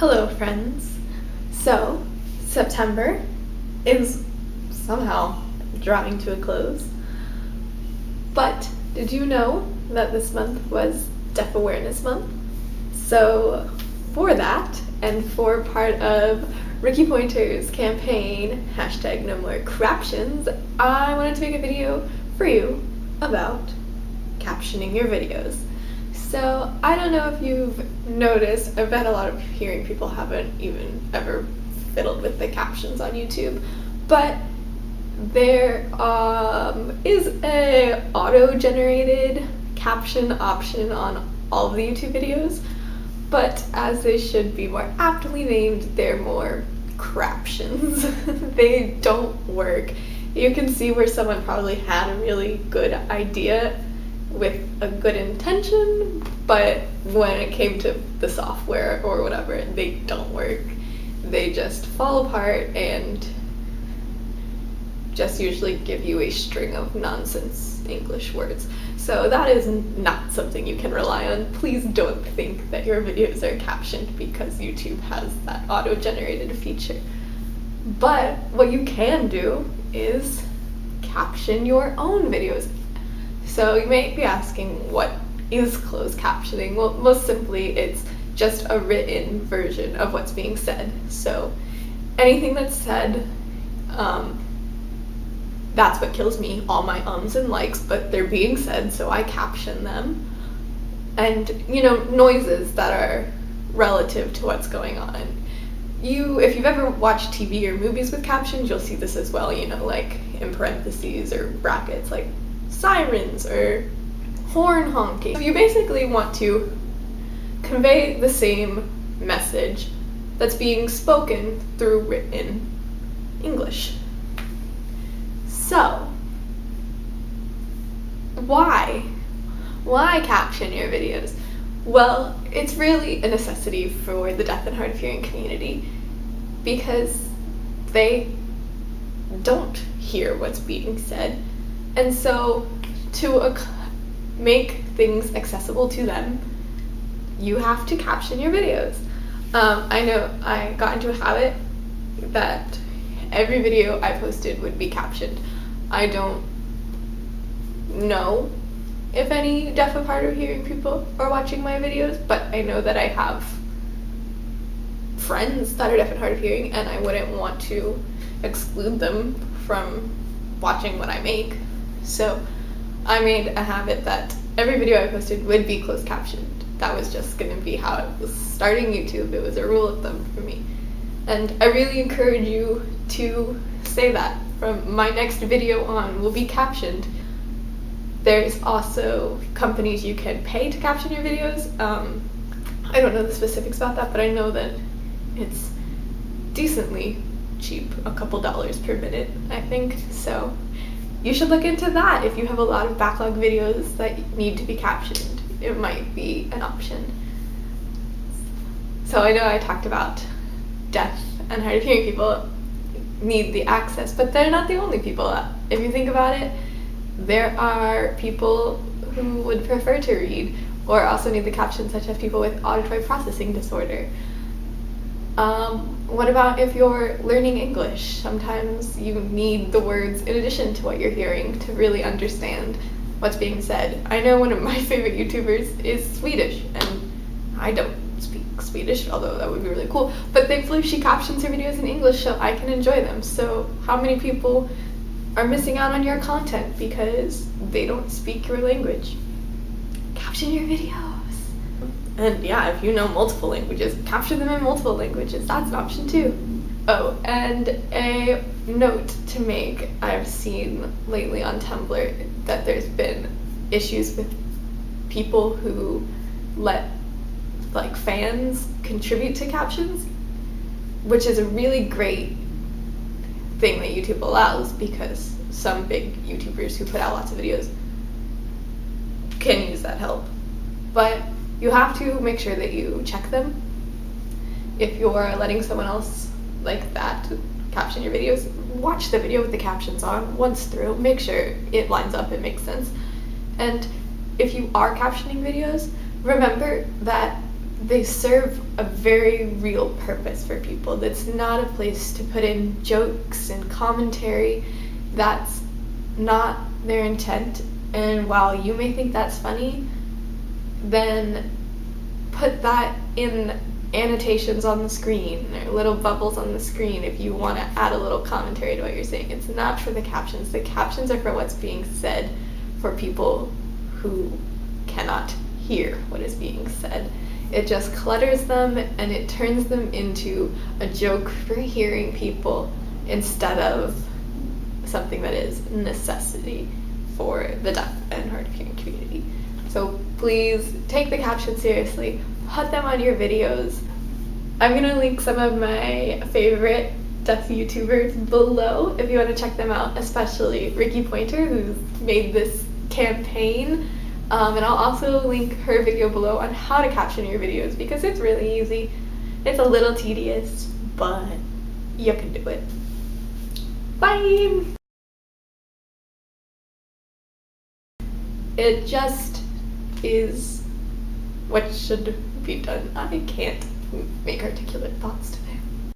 Hello friends. So, September is somehow drawing to a close. But did you know that this month was Deaf Awareness Month? So, for that, and for part of Rikki Pointer's campaign, #NoMoreCaptions, I wanted to make a video for you about captioning your videos. So, I don't know if you've noticed, I bet a lot of hearing people haven't even ever fiddled with the captions on YouTube, but there is a auto-generated caption option on all of the YouTube videos, but as they should be more aptly named, they're more craptions. They don't work. You can see where someone probably had a really good idea with a good intention, but when it came to the software or whatever, they don't work. They just fall apart and just usually give you a string of nonsense English words. So that is not something you can rely on. Please don't think that your videos are captioned because YouTube has that auto-generated feature. But what you can do is caption your own videos. So you may be asking, what is closed captioning? Well, most simply, it's just a written version of what's being said. So anything that's said, that's what kills me, all my ums and likes, but they're being said, so I caption them. And, noises that are relative to what's going on. If you've ever watched TV or movies with captions, you'll see this as well, like in parentheses or brackets, like sirens or horn honking. So you basically want to convey the same message that's being spoken through written English. So, why caption your videos? Well, it's really a necessity for the deaf and hard of hearing community because they don't hear what's being said. And so, to make things accessible to them, you have to caption your videos. I know I got into a habit that every video I posted would be captioned. I don't know if any deaf and hard of hearing people are watching my videos, but I know that I have friends that are deaf and hard of hearing, and I wouldn't want to exclude them from watching what I make. So I made a habit that every video I posted would be closed captioned. That was just going to be how it was starting YouTube. It was a rule of thumb for me. And I really encourage you to say that. From my next video on will be captioned. There's also companies you can pay to caption your videos. I don't know the specifics about that, but I know that it's decently cheap, a couple dollars per minute, I think. So you should look into that. If you have a lot of backlog videos that need to be captioned, it might be an option. So I know I talked about deaf and hard of hearing people need the access, but they're not the only people. If you think about it, there are people who would prefer to read or also need the captions, such as people with auditory processing disorder. What about if you're learning English? Sometimes you need the words in addition to what you're hearing to really understand what's being said. I know one of my favorite YouTubers is Swedish, and I don't speak Swedish, although that would be really cool, but thankfully she captions her videos in English so I can enjoy them. So how many people are missing out on your content because they don't speak your language? Caption your videos. And yeah, if you know multiple languages, caption them in multiple languages. That's an option too. Oh, and a note to make. I've seen lately on Tumblr that there's been issues with people who let fans contribute to captions, which is a really great thing that YouTube allows because some big YouTubers who put out lots of videos can use that help. But you have to make sure that you check them. If you're letting someone else like that caption your videos, watch the video with the captions on once through, make sure it lines up, it makes sense. And if you are captioning videos, remember that they serve a very real purpose for people. That's not a place to put in jokes and commentary. That's not their intent. And while you may think that's funny, then put that in annotations on the screen or little bubbles on the screen if you want to add a little commentary to what you're saying. It's not for the captions. The captions are for what's being said for people who cannot hear what is being said. It just clutters them and it turns them into a joke for hearing people instead of something that is a necessity for the deaf and hard of hearing community. So please take the captions seriously, put them on your videos. I'm gonna link some of my favorite deaf YouTubers below if you want to check them out, especially Rikki Pointer, who's made this campaign. And I'll also link her video below on how to caption your videos because it's really easy. It's a little tedious, but you can do it. Bye! It just is what should be done. I can't make articulate thoughts today.